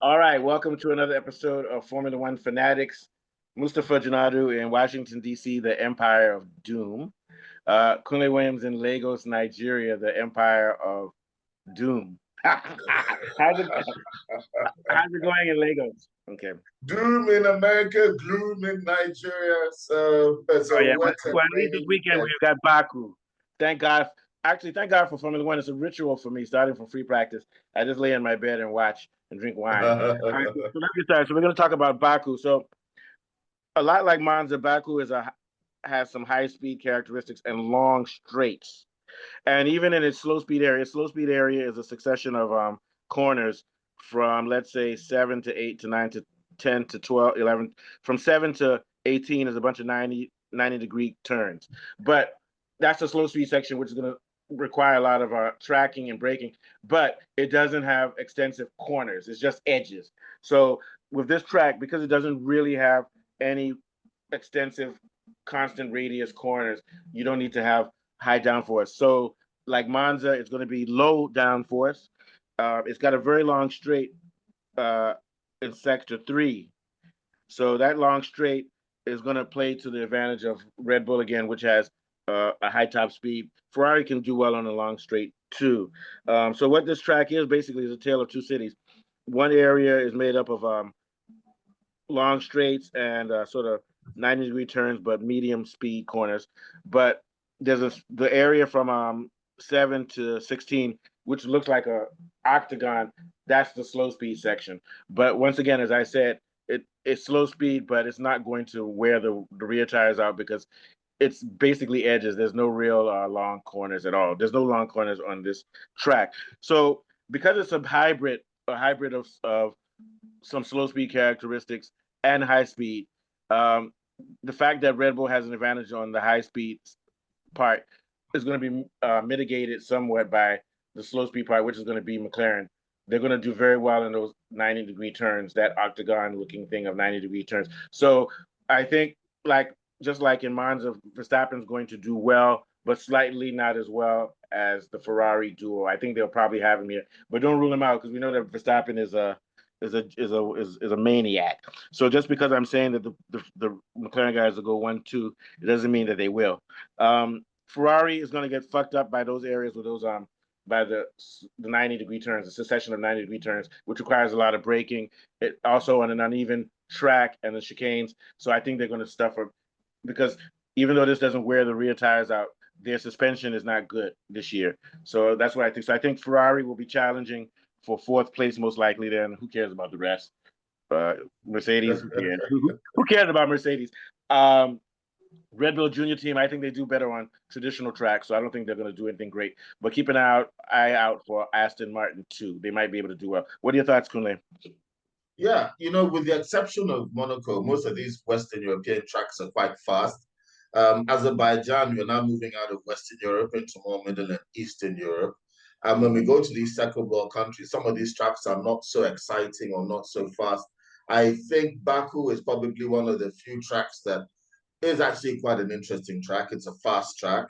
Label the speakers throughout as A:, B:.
A: All right, welcome to another episode of Formula One Fanatics. Mustafa Janadu in Washington, D.C., the Empire of Doom. Kunle Williams in Lagos, Nigeria, the Empire of Doom. How's it going in Lagos? Okay.
B: Doom in America, gloom in Nigeria. So it's
A: Oh
B: a
A: yeah.
B: wet and
A: Well, at least this
B: rainy
A: weekend
B: weekend.
A: we've got Baku. Thank God. Actually, thank God for Formula One. It's a ritual for me, starting from free practice. I just lay in my bed and watch and drink wine. All right, so let's get started. So we're going to talk about Baku. So a lot like Monza, Baku has some high speed characteristics and long straights. And even in its slow speed area is a succession of corners from, let's say, 7 to 8 to 9 to 10 to 12, 11. From 7 to 18 is a bunch of 90-degree turns. But that's the slow speed section, which is going to require a lot of tracking and braking. But it doesn't have extensive corners, it's just edges. So with this track, because it doesn't really have any extensive constant radius corners, you don't need to have high downforce. So like Monza, it's going to be low downforce. It's got a very long straight uh, in sector 3. So that long straight is going to play to the advantage of Red Bull again, which has a high top speed. Ferrari can do well on a long straight too. So what this track is basically is a tale of two cities. One area is made up of long straights and sort of 90-degree turns, but medium speed corners. But the area from 7 to 16, which looks like a octagon. That's the slow speed section. But once again, as I said, it's slow speed, but it's not going to wear the rear tires out because it's basically edges. There's no real long corners at all. There's no long corners on this track. So because it's a hybrid of some slow speed characteristics and high speed. Um, the fact that Red Bull has an advantage on the high speed part is going to be mitigated somewhat by the slow speed part, which is going to be McLaren. They're going to do very well in those 90-degree turns, that octagon looking thing of 90-degree turns. So I think, like just like in Monza, Verstappen's going to do well, but slightly not as well as the Ferrari duo. I think they'll probably have him here, but don't rule him out because we know that Verstappen is a maniac. So just because I'm saying that the McLaren guys will go 1-2, it doesn't mean that they will. Ferrari is going to get fucked up by those areas with those by the 90-degree turns, the succession of 90-degree turns, which requires a lot of braking. It also on an uneven track and the chicanes. So I think they're going to suffer because even though this doesn't wear the rear tires out, their suspension is not good this year. So that's what I think. So I think Ferrari will be challenging for fourth place most likely. Then who cares about the rest? Mercedes, who cares about Mercedes? Red Bull Junior team, I think they do better on traditional tracks, so I don't think they're going to do anything great. But keep an eye out for Aston Martin too. They might be able to do well. What are your thoughts, Kunle?
B: Yeah, with the exception of Monaco, most of these Western European tracks are quite fast. Azerbaijan, we're now moving out of Western Europe into more Middle and Eastern Europe. And when we go to these second world countries, some of these tracks are not so exciting or not so fast. I think Baku is probably one of the few tracks that is actually quite an interesting track. It's a fast track.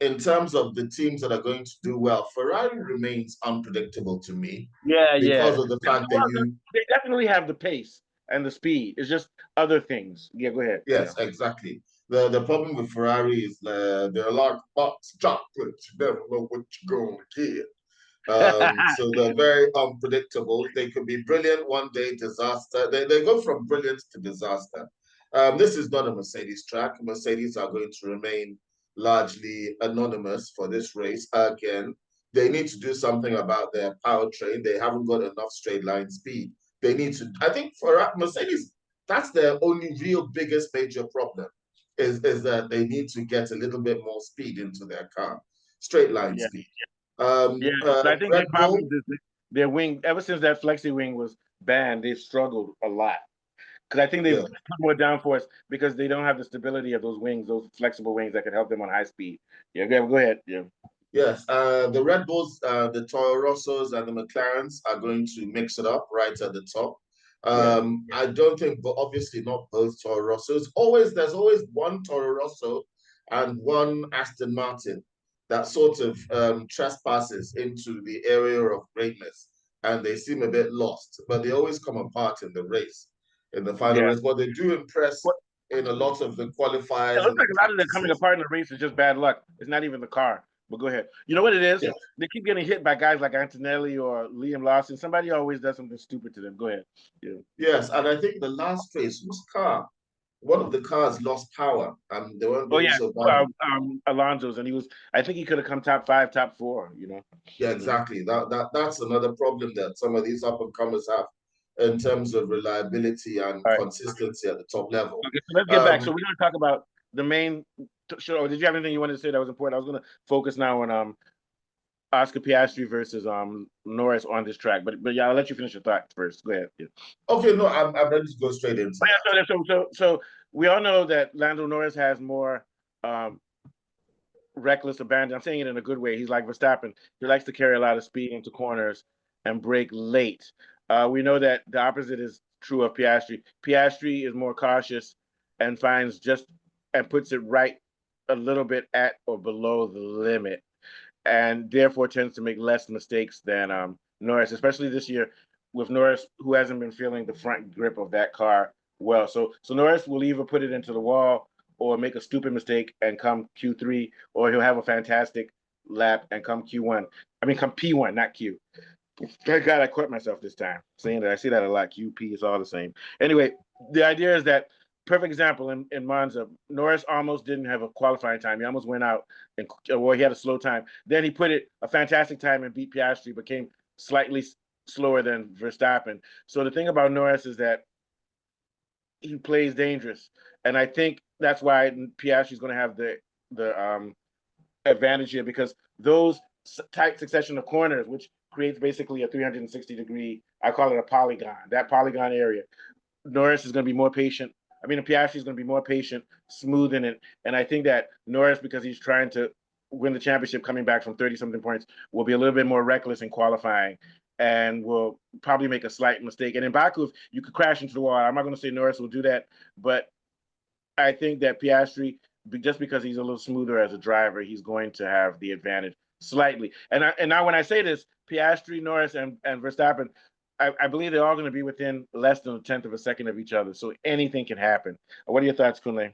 B: In terms of the teams that are going to do well, Ferrari remains unpredictable to me
A: Yeah, yeah.
B: because of the fact that
A: Well, they definitely have the pace and the speed. It's just other things. Yeah, go ahead. Yeah.
B: yes, exactly. The problem with Ferrari is they're a large box chocolate. You never know what you're going to get. So they're very unpredictable. They could be brilliant one day, disaster. They go from brilliance to disaster. This is not a Mercedes track. Mercedes are going to remain largely anonymous for this race. Again, they need to do something about their powertrain. They haven't got enough straight line speed. They need to, I think for Mercedes, that's their only real biggest major problem is that they need to get a little bit more speed into their car, straight line
A: Yeah.
B: speed.
A: Yeah. But I think
B: Red
A: their problem
B: Bull,
A: is their wing. Ever since that flexi wing was banned, they've struggled a lot. Because I think they've
B: yeah,
A: put more downforce because they don't have the stability of those wings, those flexible wings that can help them on high speed. Yeah, go ahead. Yeah.
B: yes. The Red Bulls, the Toro Rossos, and the McLarens are going to mix it up right at the top.
A: Yeah.
B: I don't think, but obviously not both Toro Rossos. There's always one Toro Rosso and one Aston Martin that sort of trespasses into the area of greatness. and they seem a bit lost, but they always come apart in the race, in the final
A: Yeah.
B: race. But they do impress in a lot of the
A: It
B: qualifiers
A: looks
B: and the
A: like a lot of them coming
B: practices.
A: apart in the race is just bad luck. It's not even the car. But go ahead. You know what it is?
B: Yes.
A: They keep getting hit by guys like Antonelli or Liam Lawson. Somebody always does something stupid to them. Go ahead. Yeah.
B: Yes, and I think the last race, whose car? One of the cars lost power, and they weren't
A: Oh
B: doing
A: yeah.
B: so badly.
A: Alonso's, and he was. I think he could have come top 5, top 4. You know.
B: Yeah, exactly. That's another problem that some of these up and comers have in terms of reliability and
A: All right.
B: consistency at the top level.
A: Okay. So let's get back. So we're going to talk about the main. Sure. Did you have anything you wanted to say that was important? I was going to focus now on Oscar Piastri versus Norris on this track. But yeah, I'll let you finish your thoughts first. Go ahead. Yeah.
B: Okay, no, I'm ready to go straight into that.
A: So we all know that Lando Norris has more reckless abandon. I'm saying it in a good way. He's like Verstappen. He likes to carry a lot of speed into corners and brake late. We know that the opposite is true of Piastri. Piastri is more cautious and finds and puts it right a little bit at or below the limit, and therefore tends to make less mistakes than Norris, especially this year with Norris, who hasn't been feeling the front grip of that car well. So Norris will either put it into the wall or make a stupid mistake and come Q3, or he'll have a fantastic lap and come Q1. I mean, come P1, not Q. Thank God I caught myself this time saying that. I see that a lot. QP is all the same. Anyway, the idea is that perfect example in Monza, Norris almost didn't have a qualifying time. He almost went out, or he had a slow time. Then he put it a fantastic time and beat Piastri, became slightly slower than Verstappen. So the thing about Norris is that he plays dangerous, and I think that's why Piastri is going to have the advantage here, because those tight succession of corners, which creates basically a 360-degree, I call it a polygon, that polygon area. Norris is going to be more patient. I mean, Piastri is going to be more patient, smoothing it. And I think that Norris, because he's trying to win the championship coming back from 30-something points, will be a little bit more reckless in qualifying and will probably make a slight mistake. And in Baku, you could crash into the wall. I'm not going to say Norris will do that, but I think that Piastri, just because he's a little smoother as a driver, he's going to have the advantage slightly. And now when I say this, Piastri, Norris, and Verstappen, I believe they're all going to be within less than a tenth of a second of each other. So anything can happen. What are your thoughts, Kunle?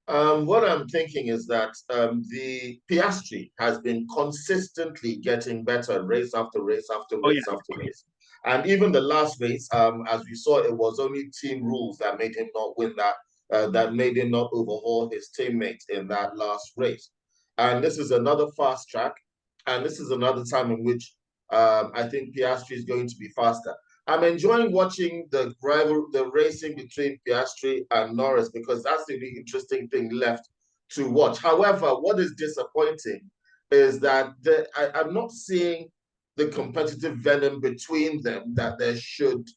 B: What I'm thinking is that the Piastri has been consistently getting better race after race after
A: Oh,
B: race
A: yeah.
B: after race. And even the last race, as we saw, it was only team rules that made him not win that made him not overhaul his teammates in that last race. And this is another fast track. And this is another time in which I think Piastri is going to be faster. I'm enjoying watching the racing between Piastri and Norris, because that's the really interesting thing left to watch. However, what is disappointing is that I'm not seeing the competitive venom between them that there should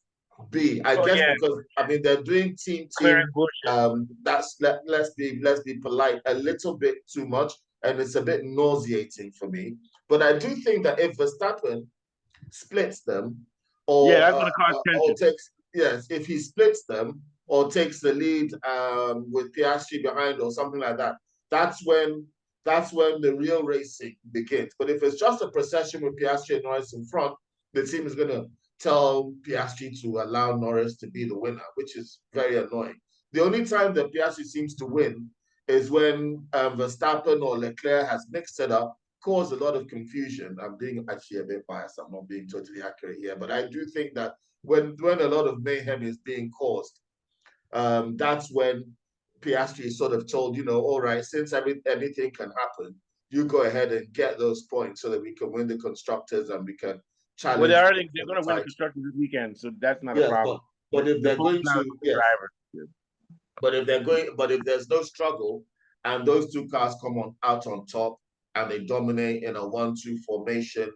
B: be. I
A: Oh,
B: guess
A: yeah.
B: because I mean they're doing team.
A: McLaren's bullshit.
B: Let's be polite, a little bit too much, and it's a bit nauseating for me. But I do think that if Verstappen splits them,
A: Yeah, that's going to cause
B: or
A: tension.
B: takes, yes, if he splits them or takes the lead with Piastri behind or something like that, that's when the real racing begins. But if it's just a procession with Piastri and Norris in front, the team is going to tell Piastri to allow Norris to be the winner, which is very annoying. The only time that Piastri seems to win is when Verstappen or Leclerc has mixed it up, caused a lot of confusion. I'm being actually a bit biased. I'm not being totally accurate here, but I do think that when a lot of mayhem is being caused, that's when Piastri is sort of told, all right, since anything can happen, you go ahead and get those points so that we can win the constructors and we can
A: Well,
B: challenge
A: they're going
B: the
A: to win the
B: title.
A: constructors this weekend, so that's not a
B: Yes,
A: problem.
B: but if
A: The
B: they're
A: focus
B: going
A: now is
B: to
A: on the
B: yes,
A: driver. Yeah.
B: but if there's no struggle and those two cars come out on top and they dominate in a 1-2 formation,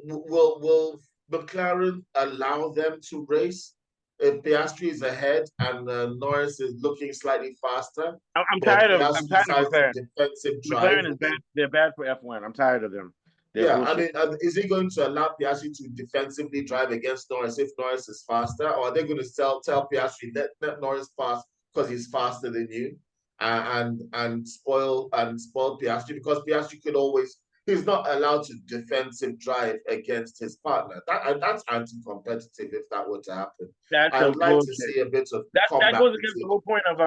B: will McLaren allow them to race if Piastri is ahead and Norris is looking slightly faster, but
A: I'm
B: Piastri
A: tired of
B: decides to
A: McLaren.
B: defensive drive
A: McLaren is bad.
B: again?
A: They're bad for F1. I'm tired of them. They're
B: Yeah, I
A: bullshit.
B: mean, is he going to allow Piastri to defensively drive against Norris if Norris is faster, or are they going to tell Piastri let Norris pass because he's faster than you, and spoil Piastri, because Piastri could always he's not allowed to defensive drive against his partner. That's anti-competitive if that were to happen.
A: That's
B: I
A: some
B: would like to
A: bullshit.
B: see a bit of
A: That
B: combat
A: goes against the
B: between
A: whole point of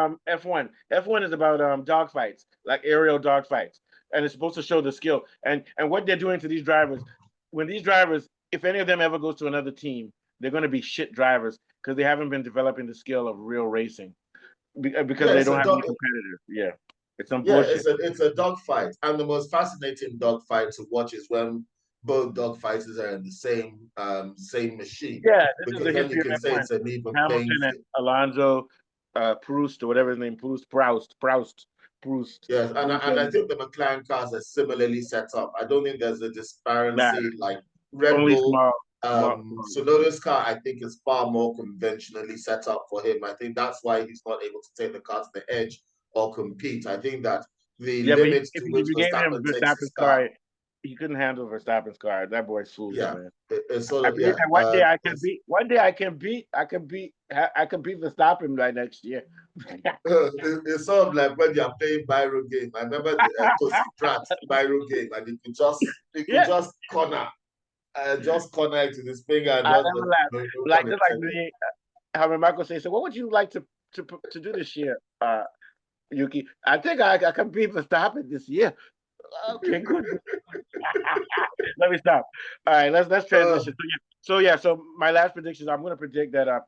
A: F1. F1 is about dogfights, like aerial dogfights, and it's supposed to show the skill. And what they're doing to these drivers, when these drivers, if any of them ever goes to another team, they're going to be shit drivers because they haven't been developing the skill of real racing because
B: yeah,
A: they don't have any competitors. Yeah, it's some
B: yeah,
A: bullshit.
B: it's a dogfight, and the most fascinating dogfight to watch is when both dogfighters are in the same machine,
A: Yeah, this is
B: because
A: the
B: then you
A: history of
B: can say
A: F1.
B: it's an even playing
A: Hamilton and
B: field.
A: Alonso, Proust or whatever his name, Proust.
B: Yes,
A: Proust
B: and I
A: and
B: think the McLaren cars are similarly set up. I don't think there's a
A: nah,
B: disparity like Red
A: only
B: Bull.
A: small.
B: Tsunoda's car, I think, is far more conventionally set up for him. I think that's why he's not able to take the car to the edge or compete. I think that the
A: Yeah, but
B: limits
A: if
B: to which
A: you gave him
B: Verstappen takes his
A: Verstappen's
B: car,
A: car, he couldn't handle Verstappen's car. That boy's foolish,
B: yeah,
A: man.
B: it's sort
A: I
B: of
A: believe
B: yeah.
A: that one day I can beat. One day I can beat Verstappen by next year.
B: It's sort of like when you're playing Byro game. I remember the Tosi Pratt Byro game, and you could
A: Yeah,
B: just corner it to this finger and
A: I
B: just
A: never laugh.
B: no, no
A: Like
B: pun
A: just like
B: intended.
A: me, how Michael say, so what would you like to do this year, Yuki? I think I can beat Verstappen this year. Okay, good. Let me stop. All right, let's
B: Uh,
A: transition. So my last prediction, I'm going to predict that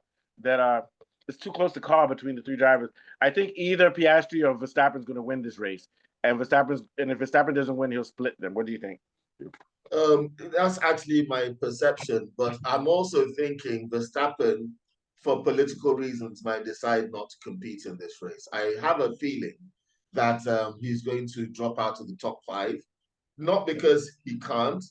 A: it's too close to call between the three drivers. I think either Piastri or Verstappen's going to win this race, and if Verstappen doesn't win, he'll split them. What do you think?
B: that's actually my perception, but I'm also thinking Verstappen, for political reasons, might decide not to compete in this race. I have a feeling that he's going to drop out of the top five, not because he can't,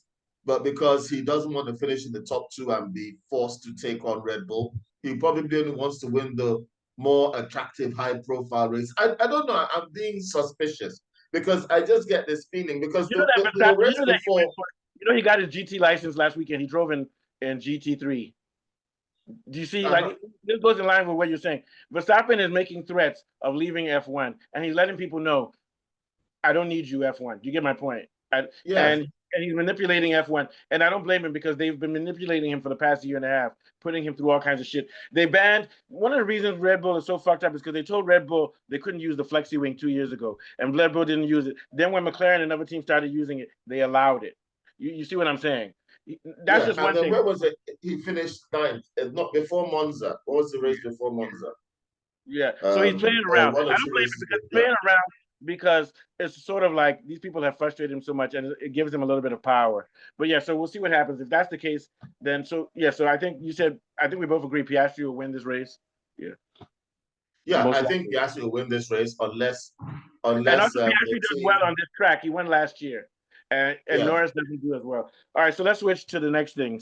B: but because he doesn't want to finish in the top two and be forced to take on Red Bull. He probably only wants to win the more attractive, high-profile race. I don't know. I'm being suspicious because I just get this feeling because
A: You know that
B: the
A: Verstappen, you
B: race
A: know that he went
B: before.
A: for, he got his GT license last weekend. He drove in GT3. Do you see?
B: Uh-huh.
A: Like this goes in line with what you're saying. Verstappen is making threats of leaving F1, and he's letting people know, I don't need you, F1. Do you get my point?
B: Yes,
A: And he's manipulating F1, and I don't blame him because they've been manipulating him for the past year and a half, putting him through all kinds of shit. They banned one of the reasons Red Bull is so fucked up is because they told Red Bull they couldn't use the flexi wing 2 years ago, and Red Bull didn't use it. Then when McLaren and other teams started using it, they allowed it. You see what I'm saying? That's
B: yeah.
A: just
B: And
A: one
B: then
A: thing.
B: where was it? He finished ninth. It's not before Monza. What was the race before Monza?
A: Yeah. So he's playing
B: Or
A: around.
B: one
A: I
B: or
A: don't
B: two
A: blame him
B: races
A: because
B: ago.
A: he's
B: Yeah.
A: playing around because it's sort of like these people have frustrated him so much and it gives him a little bit of power. But yeah, so we'll see what happens. If that's the case, then so I think we both agree Piastri will win this race. Yeah.
B: Yeah,
A: Most
B: I think
A: likely.
B: Piastri will win this race unless
A: And also
B: the
A: Piastri does well
B: team.
A: on this track. He won last year. And
B: Yeah.
A: Norris doesn't do as well. All right, so let's switch to the next thing.